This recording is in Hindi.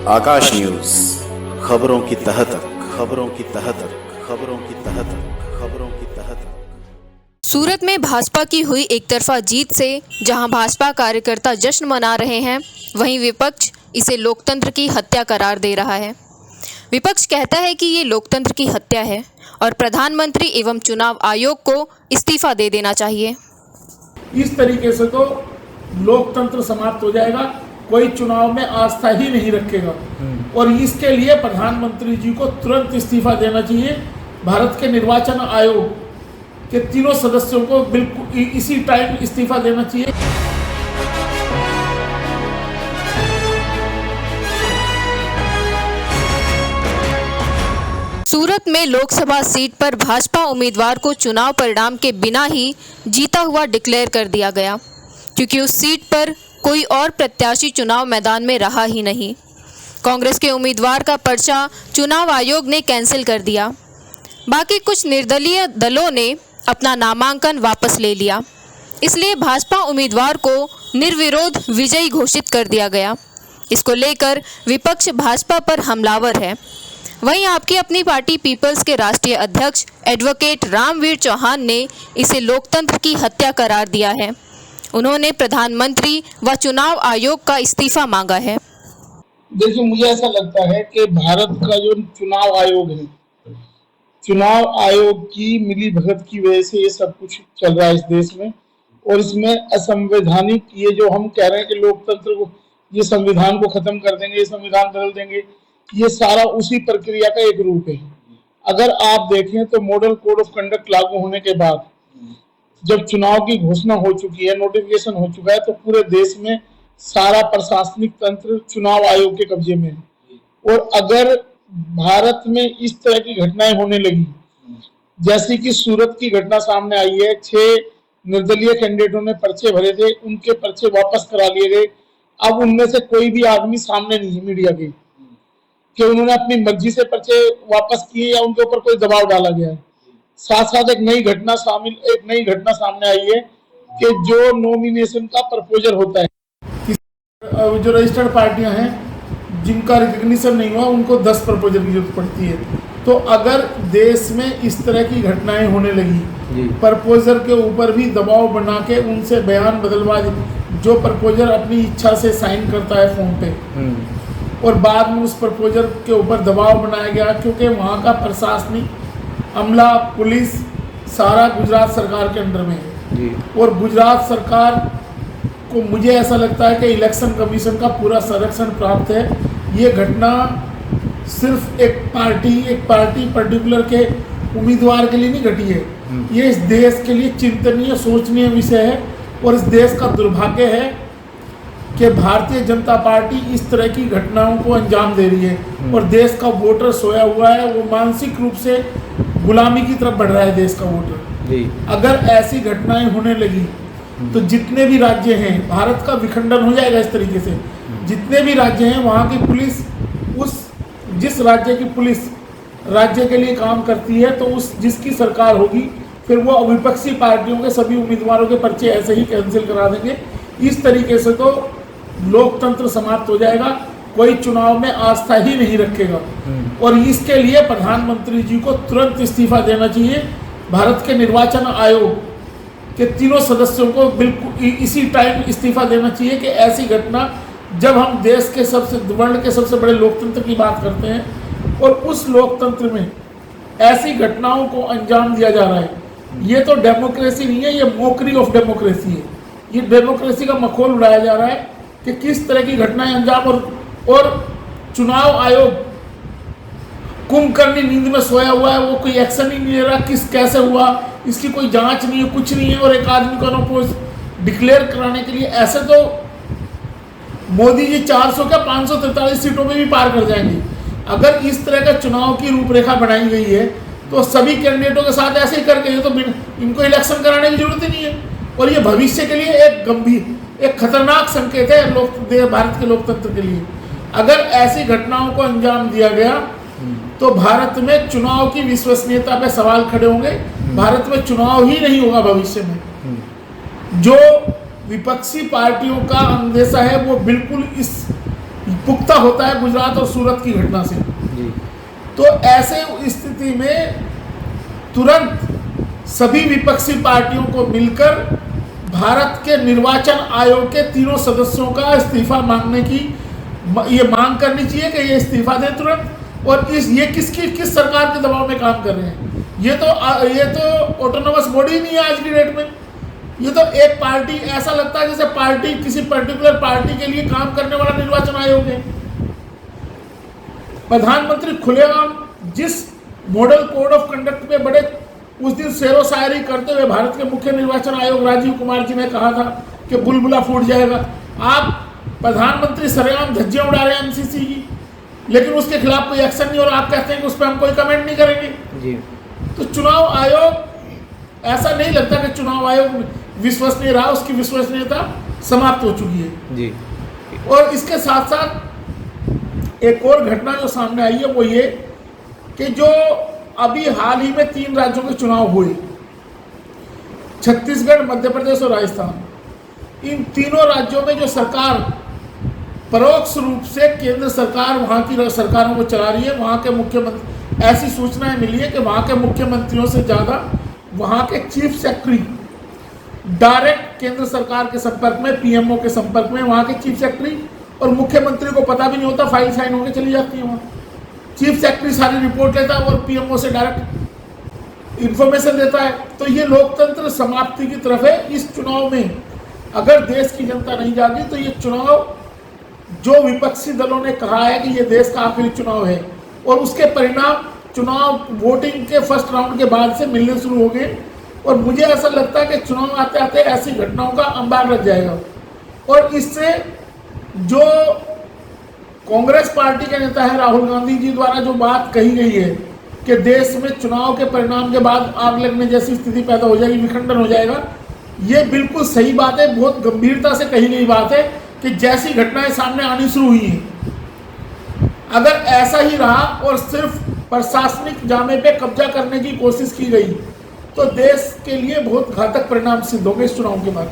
आकाश न्यूज, खबरों की तह तक, खबरों की तह तक, खबरों की तह तक, खबरों की तह तक। सूरत में भाजपा की हुई एकतरफा जीत से जहां भाजपा कार्यकर्ता जश्न मना रहे हैं, वहीं विपक्ष इसे लोकतंत्र की हत्या करार दे रहा है। विपक्ष कहता है कि ये लोकतंत्र की हत्या है और प्रधानमंत्री एवं चुनाव आयोग को इस्तीफा दे देना चाहिए। इस तरीके से तो लोकतंत्र समाप्त हो जाएगा, कोई चुनाव में आस्था ही नहीं रखेगा और इसके लिए प्रधानमंत्री जी को तुरंत इस्तीफा देना चाहिए। भारत के निर्वाचन आयोग के तीनों सदस्यों को बिल्कुल इसी टाइम इस्तीफा देना चाहिए। सूरत में लोकसभा सीट पर भाजपा उम्मीदवार को चुनाव परिणाम के बिना ही जीता हुआ डिक्लेयर कर दिया गया, क्योंकि उस सीट पर कोई और प्रत्याशी चुनाव मैदान में रहा ही नहीं। कांग्रेस के उम्मीदवार का पर्चा चुनाव आयोग ने कैंसिल कर दिया। बाकी कुछ निर्दलीय दलों ने अपना नामांकन वापस ले लिया, इसलिए भाजपा उम्मीदवार को निर्विरोध विजयी घोषित कर दिया गया। इसको लेकर विपक्ष भाजपा पर हमलावर है। वहीं आपकी अपनी पार्टी पीपल्स के राष्ट्रीय अध्यक्ष एडवोकेट रामवीर चौहान ने इसे लोकतंत्र की हत्या करार दिया है। उन्होंने प्रधानमंत्री व चुनाव आयोग का इस्तीफा मांगा है। देखिए, मुझे ऐसा लगता है कि भारत का जो चुनाव आयोग है, चुनाव आयोग की मिली भगत की वजह से ये सब कुछ चल रहा है इस देश में। और इसमें असंवैधानिक ये जो हम कह रहे हैं कि लोकतंत्र को, ये संविधान को खत्म कर देंगे, ये संविधान बदल देंगे, ये सारा उसी प्रक्रिया का एक रूप है। अगर आप देखें तो मॉडल कोड ऑफ कंडक्ट लागू होने के बाद जब चुनाव की घोषणा हो चुकी है, नोटिफिकेशन हो चुका है, तो पूरे देश में सारा प्रशासनिक तंत्र चुनाव आयोग के कब्जे में है। और अगर भारत में इस तरह की घटनाएं होने लगी, जैसी कि सूरत की घटना सामने आई है, 6 निर्दलीय कैंडिडेटों ने पर्चे भरे थे, उनके पर्चे वापस करा लिए गए। अब उनमें से कोई भी आदमी सामने नहीं है मीडिया के कि उन्होंने अपनी मर्जी से पर्चे वापस किए या उनके ऊपर कोई दबाव डाला गया है। साथ साथ एक नई घटना सामने आई है कि जो नॉमिनेशन का प्रपोजल होता है, जो रजिस्टर्ड पार्टियां हैं जिनका रिकग्निशन नहीं हुआ, उनको 10 प्रपोजल की जरूरत पड़ती है। तो अगर देश में इस तरह की घटनाएं होने लगी, प्रपोजल के ऊपर भी दबाव बना के उनसे बयान बदलवा, जो प्रपोजल अपनी इच्छा से साइन करता है फॉर्म पे, और बाद में उस प्रपोजल के ऊपर दबाव बनाया गया, क्योंकि वहाँ का प्रशासनिक अमला, पुलिस सारा गुजरात सरकार के अंडर में है। और गुजरात सरकार को मुझे ऐसा लगता है कि इलेक्शन कमीशन का पूरा संरक्षण प्राप्त है। ये घटना सिर्फ एक पार्टी पर्टिकुलर के उम्मीदवार के लिए नहीं घटी है, ये इस देश के लिए चिंतनीय, सोचनीय विषय है। और इस देश का दुर्भाग्य है कि भारतीय जनता पार्टी इस तरह की घटनाओं को अंजाम दे रही है और देश का वोटर सोया हुआ है, वो मानसिक रूप से गुलामी की तरफ बढ़ रहा है देश का वोटर। अगर ऐसी घटनाएं होने लगी तो जितने भी राज्य हैं, भारत का विखंडन हो जाएगा इस तरीके से। जितने भी राज्य हैं, वहाँ की पुलिस, जिस राज्य की पुलिस राज्य के लिए काम करती है, तो जिसकी सरकार होगी, फिर वो विपक्षी पार्टियों के सभी उम्मीदवारों के पर्चे ऐसे ही कैंसिल करा देंगे। इस तरीके से तो लोकतंत्र समाप्त हो जाएगा, कोई चुनाव में आस्था ही नहीं रखेगा और इसके लिए प्रधानमंत्री जी को तुरंत इस्तीफा देना चाहिए। भारत के निर्वाचन आयोग के तीनों सदस्यों को बिल्कुल इसी टाइम इस्तीफा देना चाहिए कि ऐसी घटना, जब हम देश के वर्ल्ड के सबसे बड़े लोकतंत्र की बात करते हैं और उस लोकतंत्र में ऐसी घटनाओं को अंजाम दिया जा रहा है, ये तो डेमोक्रेसी नहीं है, ये मोकरी ऑफ डेमोक्रेसी है। ये डेमोक्रेसी का मखौल उड़ाया जा रहा है कि किस तरह की घटनाएं अंजाम, और चुनाव आयोग कुंभकर्णी नींद में सोया हुआ है, वो कोई एक्शन ही नहीं ले रहा, कैसे हुआ, इसकी कोई जांच नहीं है, कुछ नहीं है। और एक आदमी को अनअपोज डिक्लेयर कराने के लिए, ऐसे तो मोदी जी 400 क्या 543 सीटों में भी पार कर जाएंगे। अगर इस तरह का चुनाव की रूपरेखा बनाई गई है तो सभी कैंडिडेटों के साथ ऐसे ही करके, तो इनको इलेक्शन कराने की जरूरत ही नहीं है। और ये भविष्य के लिए एक गंभीर, एक खतरनाक संकेत है भारत के लोकतंत्र के लिए। अगर ऐसी घटनाओं को अंजाम दिया गया तो भारत में चुनाव की विश्वसनीयता पे सवाल खड़े होंगे, भारत में चुनाव ही नहीं होगा भविष्य में। जो विपक्षी पार्टियों का अंदेशा है वो बिल्कुल इस पुख्ता होता है गुजरात और सूरत की घटना से। तो ऐसे स्थिति में तुरंत सभी विपक्षी पार्टियों को मिलकर भारत के निर्वाचन आयोग के तीनों सदस्यों का इस्तीफा मांगने की ये मांग करनी चाहिए कि ये इस्तीफा दें तुरंत। और ये किस सरकार के दबाव में काम कर रहे हैं? ये तो ऑटोनोमस बॉडी नहीं है आज की डेट में। ये तो एक पार्टी, ऐसा लगता है जैसे पार्टी किसी पर्टिकुलर पार्टी के लिए काम करने वाला निर्वाचन आयोग है। प्रधानमंत्री खुलेआम जिस मॉडल कोड ऑफ कंडक्ट पे बड़े उस दिन शेरो शायरी करते हुए भारत के मुख्य निर्वाचन आयोग राजीव कुमार जी ने कहा था कि बुलबुला फूट जाएगा, आप प्रधानमंत्री सरेआम धज्जियां उड़ा रहे हैं एमसीसी की, लेकिन उसके खिलाफ कोई एक्शन नहीं और आप कहते हैं कि उस पर हम कोई कमेंट नहीं करेंगे जी। तो चुनाव आयोग, ऐसा नहीं लगता कि चुनाव आयोग विश्वसनीय रहा, उसकी विश्वसनीयता समाप्त हो चुकी है जी। और इसके साथ साथ एक और घटना जो सामने आई है वो ये कि जो अभी हाल ही में 3 राज्यों के चुनाव हुए, छत्तीसगढ़, मध्य प्रदेश और राजस्थान, इन तीनों राज्यों में जो सरकार परोक्ष रूप से केंद्र सरकार वहाँ की सरकारों को चला रही है, वहाँ के मुख्यमंत्री, ऐसी सूचनाएं मिली है कि वहाँ के मुख्यमंत्रियों से ज़्यादा वहाँ के चीफ सेक्रेटरी डायरेक्ट केंद्र सरकार के संपर्क में, पीएमओ के संपर्क में, वहाँ के चीफ सेक्रेटरी और मुख्यमंत्री को पता भी नहीं होता, फाइल साइन होकर चली जाती है वहाँ। चीफ सेक्रेटरी सारी रिपोर्ट लेता है और पीएमओ से डायरेक्ट इंफॉर्मेशन देता है। तो ये लोकतंत्र समाप्ति की तरफ है। इस चुनाव में अगर देश की जनता नहीं जागी तो ये चुनाव, जो विपक्षी दलों ने कहा है कि ये देश का आखिरी चुनाव है, और उसके परिणाम चुनाव वोटिंग के फर्स्ट राउंड के बाद से मिलने शुरू हो गए। और मुझे ऐसा लगता है कि चुनाव आते आते ऐसी घटनाओं का अंबार लग जाएगा। और इससे जो कांग्रेस पार्टी के नेता है राहुल गांधी जी द्वारा जो बात कही गई है कि देश में चुनाव के परिणाम के बाद आग लगने जैसी स्थिति पैदा हो जाएगी, विखंडन हो जाएगा, ये बिल्कुल सही बात है, बहुत गंभीरता से कही गई बात है कि जैसी घटनाएं सामने आनी शुरू हुई हैं, अगर ऐसा ही रहा और सिर्फ प्रशासनिक जामे पे कब्जा करने की कोशिश की गई तो देश के लिए बहुत घातक परिणाम सिद्ध होंगे इस चुनाव के बाद।